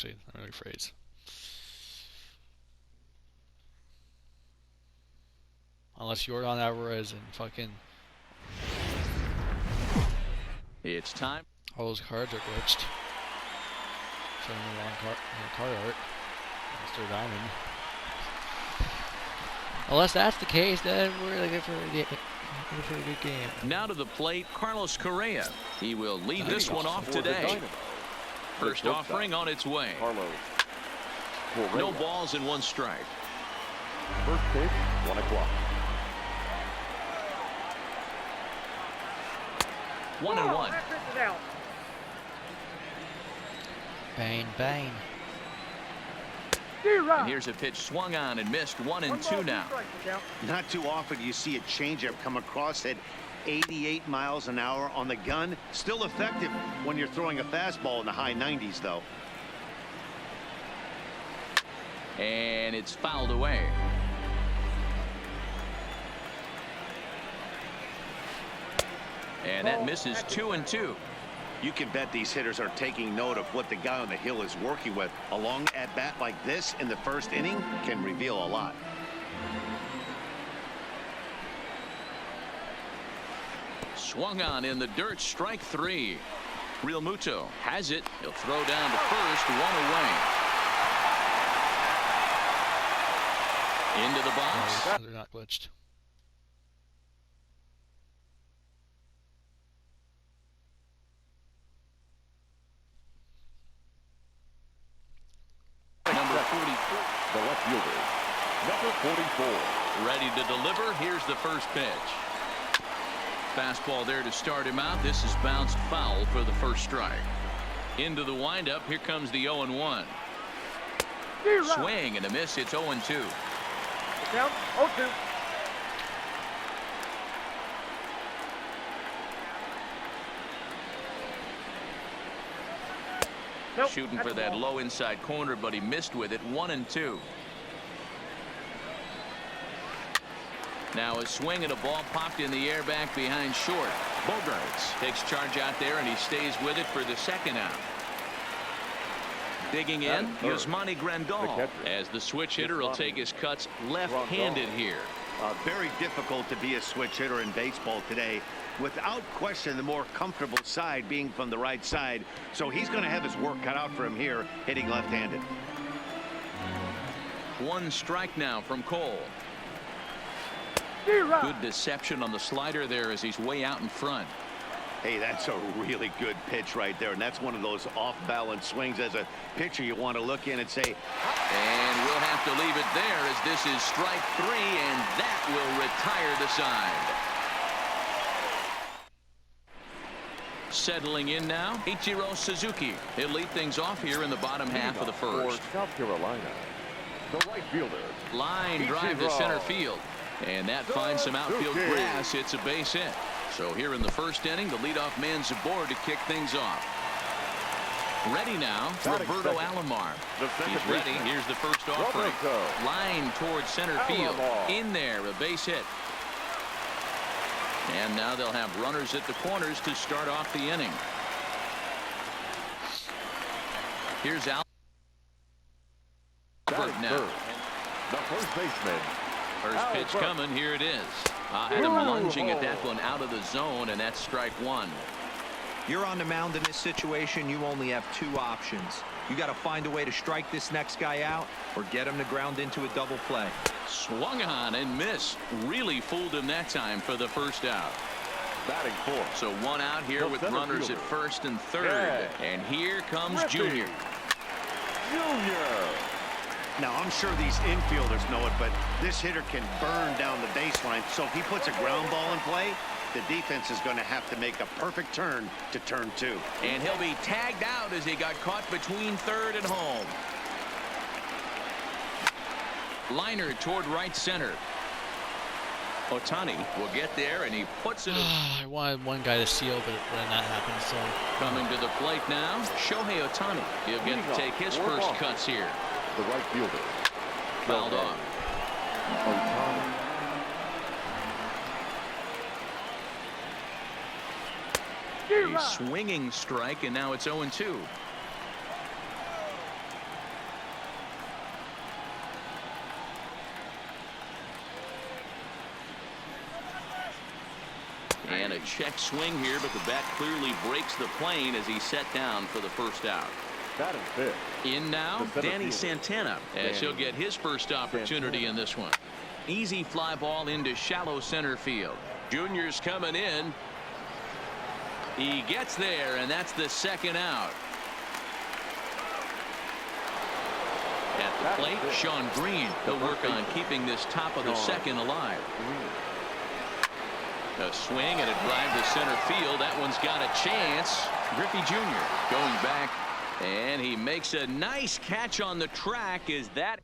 actually. Not really phrase. Unless Yordan Alvarez and fucking It's time. all those cards are glitched. Showing the wrong card art. Mr. Diamond. Unless that's the case, then we're looking for a good game. Now to the plate, Carlos Correa. He will lead this one off today. First offering on its way. No balls and 1 strike. First pitch, 1 o'clock. 1-1. Bang, bang. And here's a pitch swung on and missed. 1-2 now. Not too often you see a changeup come across at 88 miles an hour on the gun. Still effective when you're throwing a fastball in the high 90s, though. And it's fouled away. And that misses. 2-2. You can bet these hitters are taking note of what the guy on the hill is working with. A long at bat like this in the first inning can reveal a lot. Swung on in the dirt. Strike 3. Real Muto has it. He'll throw down to first. 1 away. Into the box. They're not glitched. Number 44. The left fielder, number 44. Ready to deliver. Here's the first pitch. Fastball there to start him out. This is bounced foul for the first strike. Into the windup. Here comes the 0-1. Swing and a miss. It's 0-2. Down 0-2. Nope, Shooting for that low inside corner, but he missed with it. 1-2. Now a swing and a ball popped in the air back behind short. Bogaerts takes charge out there, and he stays with it for the second out. Digging in, Yasmani Grandal, as the switch hitter will take his cuts left-handed here. Very difficult to be a switch hitter in baseball today. Without question, the more comfortable side being from the right side. So he's going to have his work cut out for him here, hitting left-handed. 1 strike now from Cole. Good deception on the slider there as he's way out in front. Hey, that's a really good pitch right there. And that's one of those off-balance swings. As a pitcher, you want to look in and say, and we'll have to leave it there as this is strike 3, and that will retire the side. Settling in now, Ichiro Suzuki. He'll lead things off here in the bottom half of the first. For South Carolina, the right fielder. Line drive to center field. And that finds some outfield grass. It's a base hit. So here in the first inning, the leadoff man's aboard to kick things off. Ready now, Roberto Alomar. He's ready. Here's the first offering. Line towards center field. In there, a base hit. And now they'll have runners at the corners to start off the inning. Here's Albert now. The first baseman. First pitch coming. Here it is. Had him lunging at that one out of the zone, and that's strike 1. You're on the mound in this situation. You only have 2 options. You got to find a way to strike this next guy out or get him to ground into a double play. Swung on and missed. Really fooled him that time for the first out. Batting 4. So 1 out here with runners at first and third. And here comes Junior. now I'm sure these infielders know it, but this hitter can burn down the baseline. So if he puts a ground ball in play, the defense is going to have to make a perfect turn to turn 2. And he'll be tagged out as he got caught between third and home. Liner toward right center. Ohtani will get there, and he puts it. I wanted one guy to seal, but when that happened, so. Coming to the plate now, Shohei Ohtani. He'll get to take his first cuts here. The right fielder. Fouled off. A swinging strike, and now it's 0-2. And a check swing here, but the bat clearly breaks the plane as he's set down for the first out. Batting fifth. In now, Danny Santana, as he'll get his first opportunity in this one. Easy fly ball into shallow center field. Junior's coming in. He gets there, and that's the second out. At the plate, Sean Green. He'll work on keeping this top of the second alive. A swing and a drive to center field. That one's got a chance. Griffey Jr. going back, and he makes a nice catch on the track. Is that?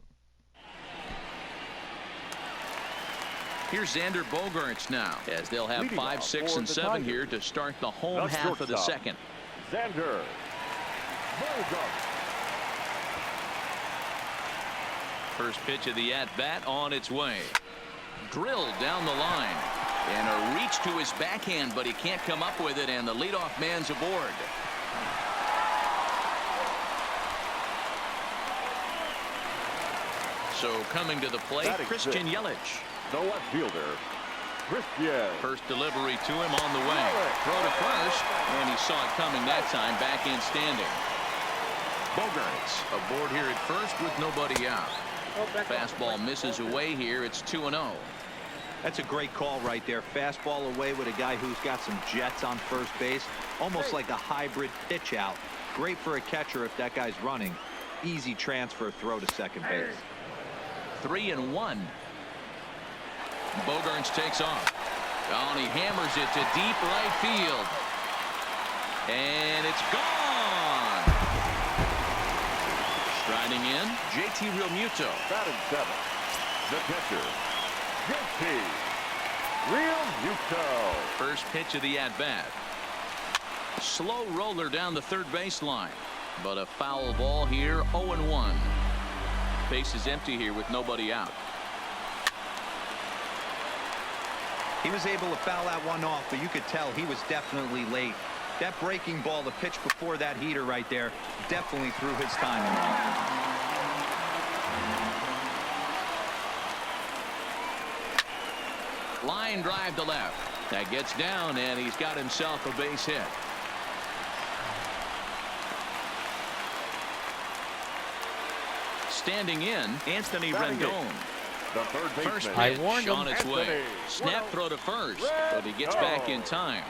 Here's Xander Bogaerts now, as they'll have 5, 6, and 7 here to start the home half of the second. Xander Bogaerts. First pitch of the at-bat on its way. Drilled down the line. And a reach to his backhand, but he can't come up with it, and the leadoff man's aboard. So coming to the plate, Christian Yelich. The left fielder, Christian. First delivery to him on the way. Throw to first, and he saw it coming that time, back in standing. Bogaerts aboard here at first with nobody out. Fastball misses away here. It's 2-0. That's a great call right there. Fastball away with a guy who's got some jets on first base. Almost like a hybrid pitch out. Great for a catcher if that guy's running. Easy transfer throw to second base. 3-1. Bogaerts takes off. Oh, and he hammers it to deep right field. And it's gone. Striding in, JT Realmuto. Batting seventh. The catcher, JT Realmuto. First pitch of the at-bat. Slow roller down the third baseline. But a foul ball here, 0-1. Base is empty here with nobody out. He was able to foul that one off, but you could tell he was definitely late. That breaking ball, the pitch before that heater right there, definitely threw his timing off. Line drive to left. That gets down, and he's got himself a base hit. Standing in, Anthony Rendon. The third baseman. First I pitch warned him. on its way. Snap throw to first, but he gets back in time.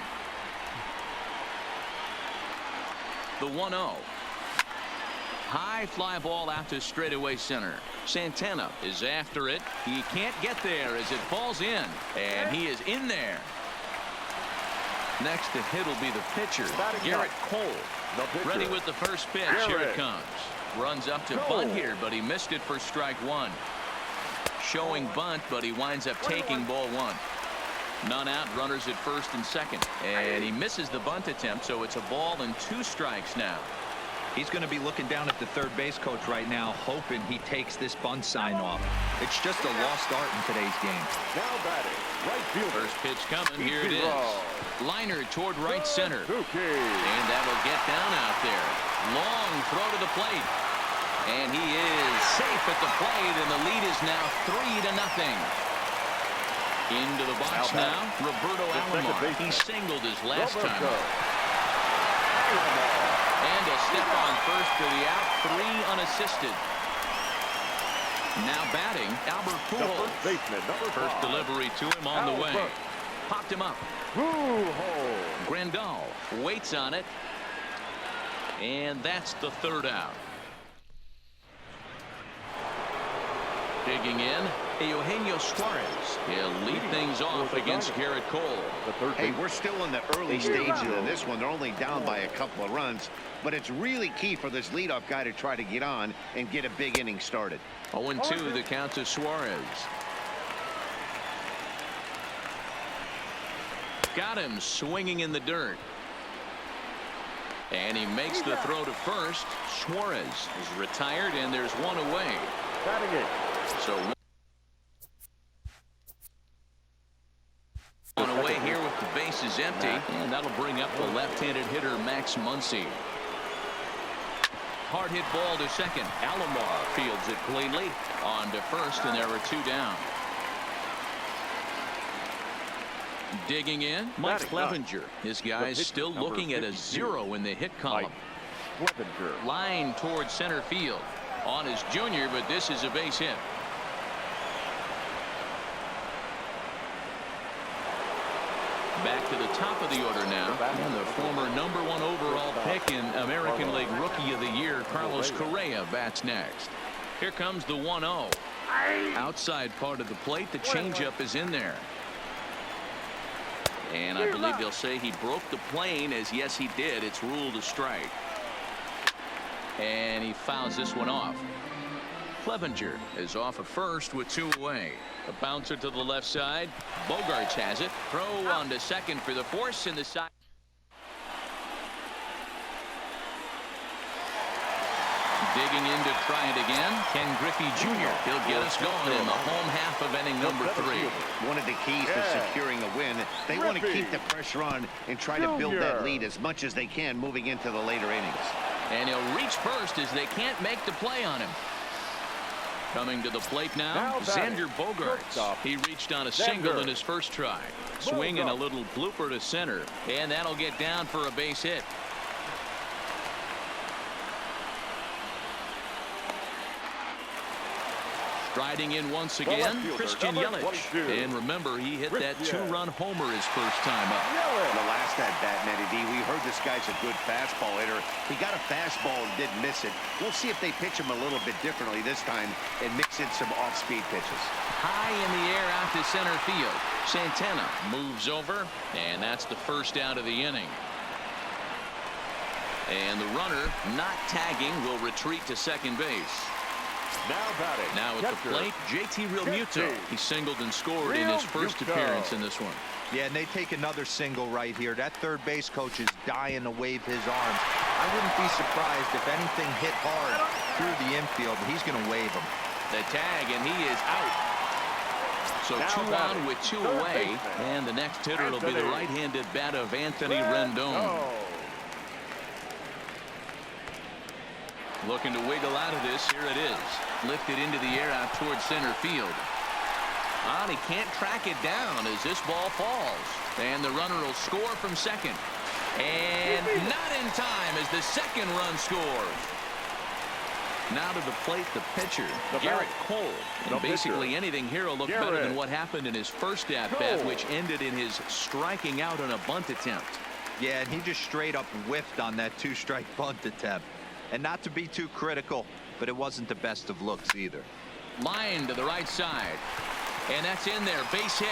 The 1-0. High fly ball out to straightaway center. Santana is after it. He can't get there as it falls in, and he is in there. Next to hit will be the pitcher, Garrett Cole. Ready with the first pitch. Here it comes. Runs up to bunt here, but he missed it for strike one. Showing bunt, but he winds up taking ball one. None out, runners at first and second. And he misses the bunt attempt, so it's a ball and 2 strikes now. He's going to be looking down at the third base coach right now, hoping he takes this bunt sign off. It's just a lost art in today's game. Now batting, right field. First pitch coming. Here it is. Liner toward right center. Okay. And that will get down out there. Long throw to the plate. And he is safe at the plate, and the lead is now 3-0. Into the box now, Roberto Alomar. He singled his last time. And a step on first for the out, 3 unassisted. Now batting, Albert Pujols. First baseman, number 5. First delivery to him on the way. Popped him up. Grandal waits on it. And that's the third out. Digging in, Eugenio Suarez. He'll lead things off against Garrett Cole. Hey, we're still in the early stages of this one. They're only down by a couple of runs, but it's really key for this leadoff guy to try to get on and get a big inning started. 0-2 the count to Suarez. Got him swinging in the dirt. And he makes the throw to first. Suarez is retired, and there's one away. Batting it. So one away here with the bases empty, and that'll bring up the left-handed hitter Max Muncy. Hard hit ball to second. Alomar fields it cleanly. On to first, and there are 2 down. Digging in, Mike Clevenger. His guy's still looking at a 0 in the hit column. Clevenger. Line towards center field. On his junior, but this is a base hit. Back to the top of the order now. And the former #1 overall pick in American League Rookie of the Year, Carlos Correa, bats next. Here comes the 1-0. Outside part of the plate, the changeup is in there. And I believe they'll say he broke the plane, as yes he did. It's ruled a strike. And he fouls this one off. Clevenger is off at first with 2 away. A bouncer to the left side. Bogarts has it. Throw on to second for the force in the side. Digging in to try it again. Ken Griffey Jr. He'll get us going in the home half of inning number 3. One of the keys to securing a win. They want to keep the pressure on and try to build that lead as much as they can moving into the later innings. And he'll reach first as they can't make the play on him. Coming to the plate now, Xander Bogaerts. He reached on a single in his first try. Swinging a little blooper to center, and that'll get down for a base hit. Striding in once again, Christian Yelich. And remember, he hit that 2-run homer his first time up. The last at-bat, Matty D, we heard this guy's a good fastball hitter. He got a fastball and didn't miss it. We'll see if they pitch him a little bit differently this time and mix in some off-speed pitches. High in the air out to center field. Santana moves over, and that's the first out of the inning. And the runner, not tagging, will retreat to second base. Now at the plate, JT Realmuto. He singled and scored in his first appearance in this one. Yeah, and they take another single right here. That third base coach is dying to wave his arms. I wouldn't be surprised if anything hit hard through the infield. He's going to wave them. The tag, and he is out. So 2 on with 2 away, and the next hitter will be the right-handed bat of Anthony Rendon. Looking to wiggle out of this. Here it is. Lifted into the air out towards center field. And he can't track it down as this ball falls. And the runner will score from second. And not in time as the second run scores. Now to the plate, the pitcher, Garrett Cole. And basically anything here will look better than what happened in his first at-bat, which ended in his striking out on a bunt attempt. Yeah, and he just straight up whiffed on that 2-strike bunt attempt. And not to be too critical, but it wasn't the best of looks either. Line to the right side. And that's in there. Base hit.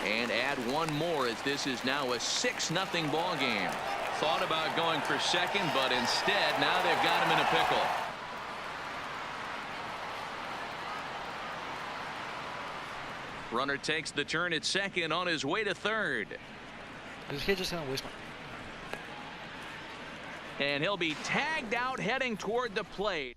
And add one more as this is now a 6-0 ball game. Thought about going for second, but instead now they've got him in a pickle. Runner takes the turn at second on his way to third. This kid just gonna waste my. And he'll be tagged out heading toward the plate.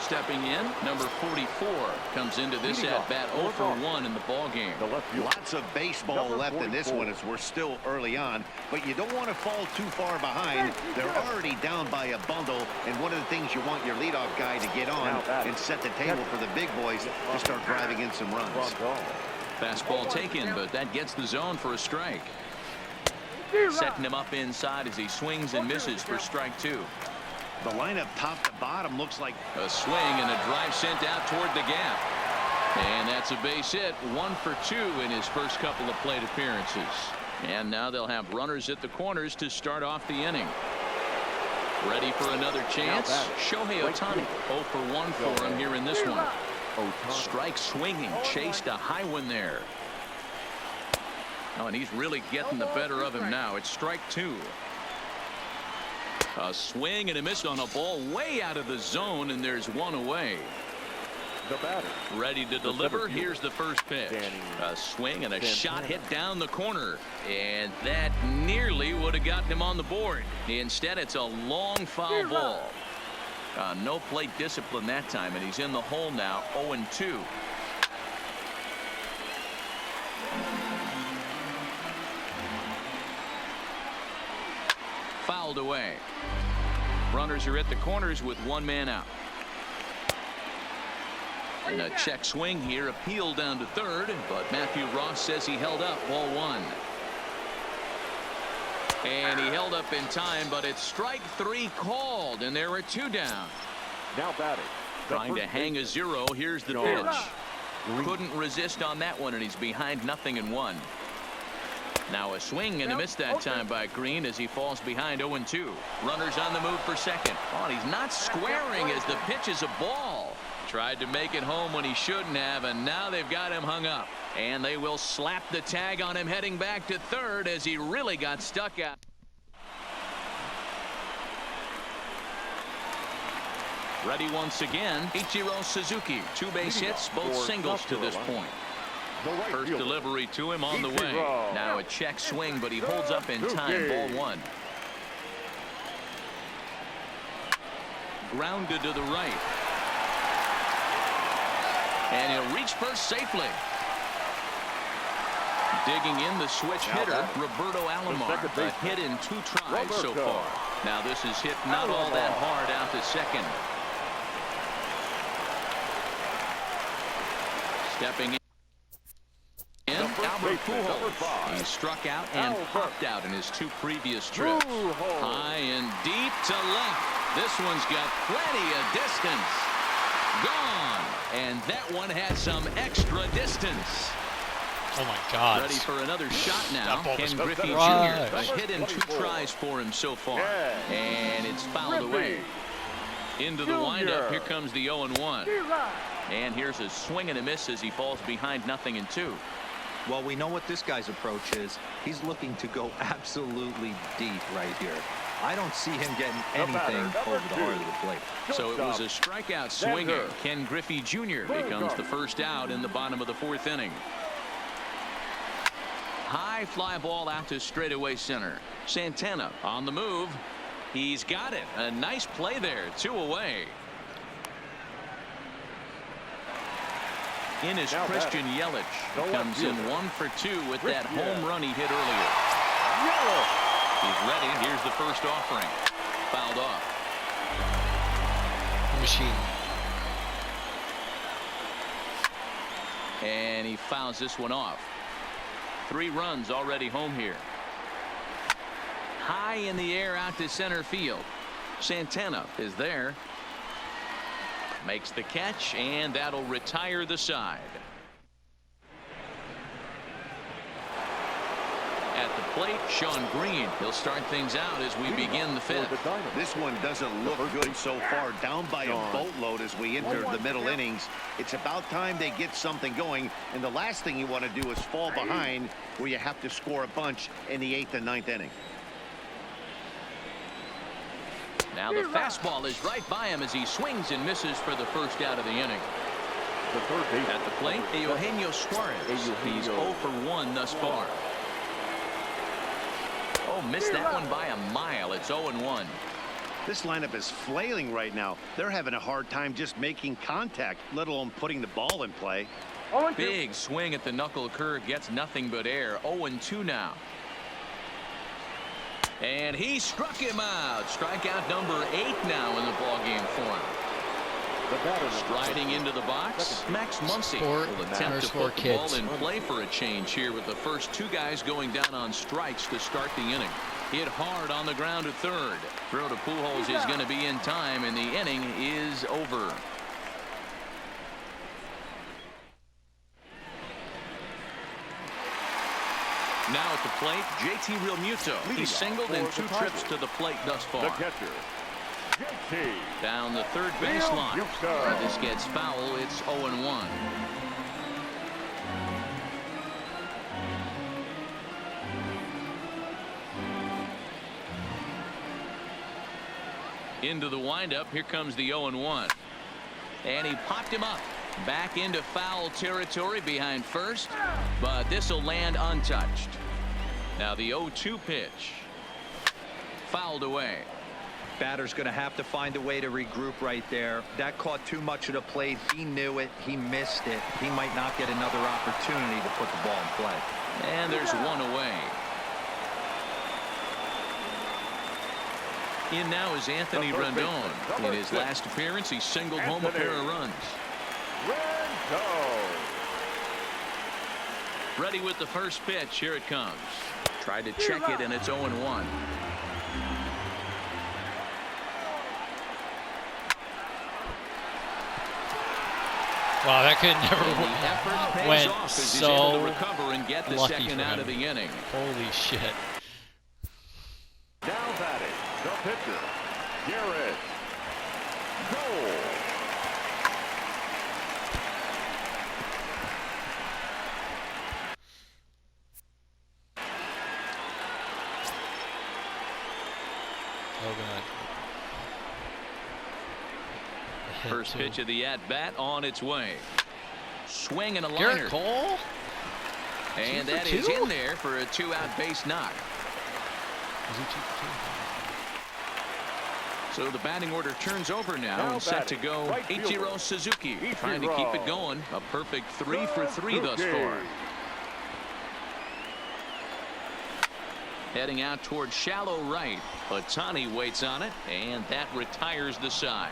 Stepping in, number 44 comes into this at-bat 0 for 1 in the ball game. Lots of baseball left in this one as we're still early on, but you don't want to fall too far behind. They're already down by a bundle, and one of the things you want your leadoff guy to get on and set the table for the big boys to start driving in some runs. Fastball taken, but that gets the zone for a strike. Setting him up inside as he swings and misses for strike 2. The lineup top to bottom looks like a swing and a drive sent out toward the gap. And that's a base hit. 1 for 2 in his first couple of plate appearances. And now they'll have runners at the corners to start off the inning. Ready for another chance. Shohei Ohtani 0 for 1 for him here in this one. Strike swinging, chased a high one there. Oh, and he's really getting the better of him now. It's strike 2. A swing and a miss on a ball way out of the zone, and there's 1 away. The batter. Ready to deliver. Here's the first pitch. A swing and a shot hit down the corner. And that nearly would have gotten him on the board. Instead, it's a long foul ball. No plate discipline that time, and he's in the hole now, 0-2. Fouled away. Runners are at the corners with one man out. And a check swing here, appeal down to third, but Matthew Ross says he held up, ball one. And he held up in time, but it's strike three called, and there are two down. Now batting. Trying to hang a zero. Here's the pitch. Couldn't resist on that one, and he's behind 0-1. Now a swing and a miss that time by Green as he falls behind 0-2. Runners on the move for second. Oh, he's not squaring as the pitch is a ball. Tried to make it home when he shouldn't have, and now they've got him hung up. And they will slap the tag on him heading back to third as he really got stuck out. Ready once again, Ichiro Suzuki. 2 base hits, both singles to this point. First delivery to him on the way. Now a check swing, but he holds up in time, ball one. Grounded to the right. And he'll reach first safely. Digging in the switch hitter, Roberto Alomar. A hit in 2 tries so far. Now this is hit not all that hard out to second. Stepping in, Albert Pujols. He struck out and popped out in his 2 previous trips. High and deep to left. This one's got plenty of distance. Gone. And that one had some extra distance. Oh my God. Ready for another shot now. Ken Griffey Jr. Right. A hit in 2 tries for him so far. And it's fouled away. Into the windup. Here comes the 0-1. And here's a swing and a miss as he falls behind 0-2. Well, we know what this guy's approach is. He's looking to go absolutely deep right here. I don't see him getting anything over the heart of the plate. So it was a strikeout swinging. Ken Griffey Jr. becomes the first out in the bottom of the 4th inning. High fly ball out to straightaway center. Santana on the move. He's got it. A nice play there. 2 away. In is Christian Yelich. Comes in 1 for 2 with that home run he hit earlier. He's ready. Here's the first offering. Fouled off. Machine. And he fouls this one off. 3 runs already home here. High in the air out to center field. Santana is there. Makes the catch, and that'll retire the side. At the plate, Sean Green. He'll start things out as we begin the 5th. This one doesn't look good so far. Down by a boatload as we enter the middle innings. It's about time they get something going. And the last thing you want to do is fall behind where you have to score a bunch in the 8th and 9th inning. Now the fastball is right by him as he swings and misses for the first out of the inning. At the plate, Eugenio Suarez. He's 0 for 1 thus far. Oh, missed that one by a mile. It's 0-1. This lineup is flailing right now. They're having a hard time just making contact, let alone putting the ball in play. Big swing at the knuckle curve, gets nothing but air. 0-2 now. And he struck him out. Strikeout number 8 now in the ballgame for him. Striding into the box, Max Muncy will attempt to put the ball in play for a change here with the first 2 guys going down on strikes to start the inning. Hit hard on the ground to third. Throw to Pujols is going to be in time, and the inning is over. Now at the plate, JT Realmuto. He singled in 2 trips to the plate thus far. The catcher, JT. Down the third base line. This gets foul. It's 0-1. Into the windup. Here comes the 0-1. And he popped him up. Back into foul territory behind first, but this will land untouched. Now the 0-2 pitch. Fouled away. Batter's going to have to find a way to regroup right there. That caught too much of the plate. He knew it. He missed it. He might not get another opportunity to put the ball in play. And there's 1 away. In now is Anthony Rendon. In his last appearance, he singled home a pair of runs. Rendon. Ready with the first pitch. Here it comes. Tried to check it, and it's 0-1. Wow, that could never went off as he's so able to recover and get the lucky second for out him. of the inning. Holy shit. Now batting, the pitcher, Garrett Cole. First pitch of the at-bat on its way. Swing and a Garrett liner. Cole? And 2 for that is 2? in there for a 2-out base knock. Is he 2 for 2? So the batting order turns over now and set to go right Ichiro fielder, Suzuki, trying to keep it going. A perfect 3 for 3 thus far. Heading out towards shallow right. Ohtani waits on it, and that retires the side.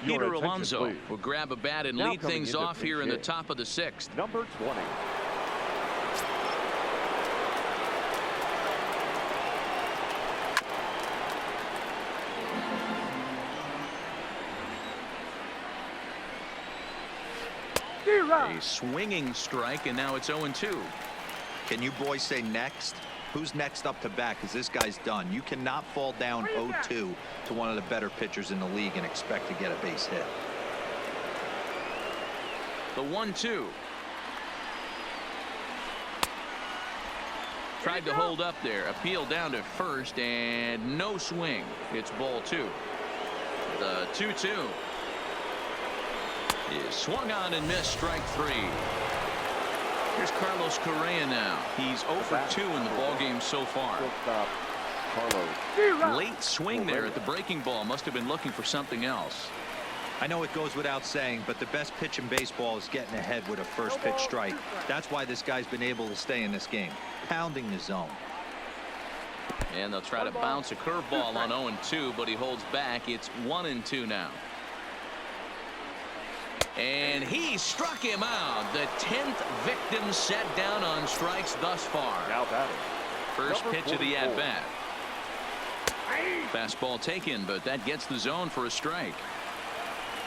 Peter Alonso will grab a bat and lead things off here in the top of the 6th. Number 20. A swinging strike, and now it's 0-2. Can you boys say next? Who's next up to bat? Because this guy's done. You cannot fall down 0-2 to one of the better pitchers in the league and expect to get a base hit. The 1-2. Tried to hold up there. Appeal down to first, and no swing. It's ball 2. The 2-2 is swung on and missed, strike 3. Here's Carlos Correa now. He's 0 for 2 in the ballgame so far. Late swing there at the breaking ball. Must have been looking for something else. I know it goes without saying, but the best pitch in baseball is getting ahead with a first pitch strike. That's why this guy's been able to stay in this game, pounding the zone. And they'll try to bounce a curveball on 0-2, but he holds back. It's 1-2 now. And he struck him out. The 10th victim set down on strikes thus far. Now batting. First pitch of the at-bat. Fastball taken, but that gets the zone for a strike.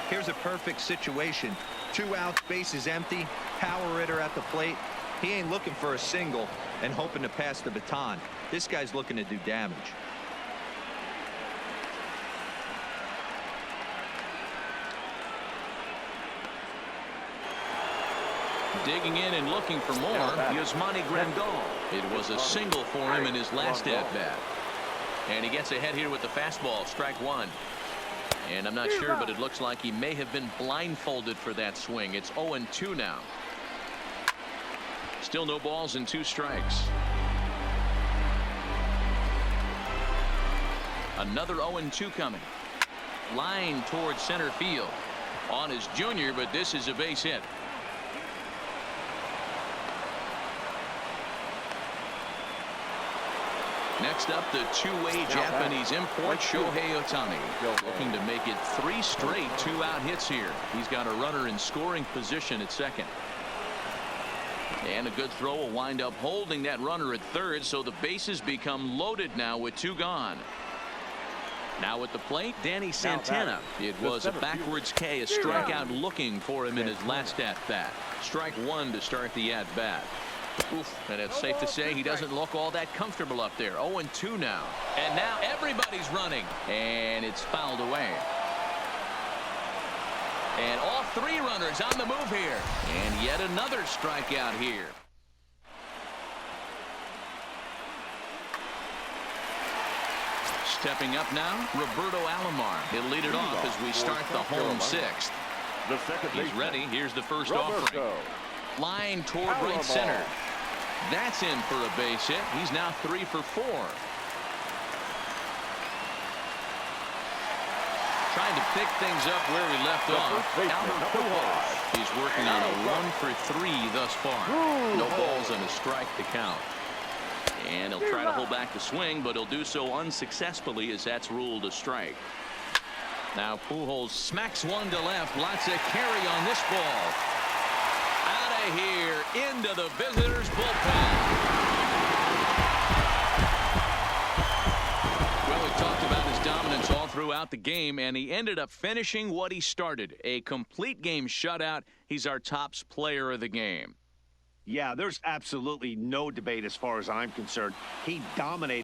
Here's a perfect situation. 2 outs, bases empty, power hitter at the plate. He ain't looking for a single and hoping to pass the baton. This guy's looking to do damage. Digging in and looking for more, Yasmani Grandal. It was a single for him in his last at-bat. And he gets ahead here with the fastball, strike 1. And I'm not sure, but it looks like he may have been blindfolded for that swing. It's 0-2 now. Still no balls and 2 strikes. Another 0-2 coming. Line towards center field. On his junior, but this is a base hit. Next up, the two-way Japanese import, Shohei Ohtani, looking to make it 3 straight 2-out hits here. He's got a runner in scoring position at second. And a good throw will wind up holding that runner at third, so the bases become loaded now with 2 gone. Now at the plate, Danny Santana. It was a backwards K, a strikeout looking for him in his last at-bat. Strike 1 to start the at-bat. Oof, and it's safe to say he doesn't look all that comfortable up there. 0-2 now. And now everybody's running. And it's fouled away. And all 3 runners on the move here. And yet another strikeout here. Stepping up now, Roberto Alomar. He'll lead it off as we start the home 6th. He's ready. Here's the first offering. Line toward right center. That's in for a base hit. He's now 3 for 4. trying to pick things up where he left off. Albert Pujols. He's working on a 1-for-3 thus far. No balls and a strike to count. And he'll try to hold back the swing, but he'll do so unsuccessfully as that's ruled a strike. Now Pujols smacks one to left. Lots of carry on this ball. Out of here into the visitors' bullpen. Well, we talked about his dominance all throughout the game, and he ended up finishing what he started. A complete game shutout. He's our top player of the game. Yeah, there's absolutely no debate as far as I'm concerned. He dominated.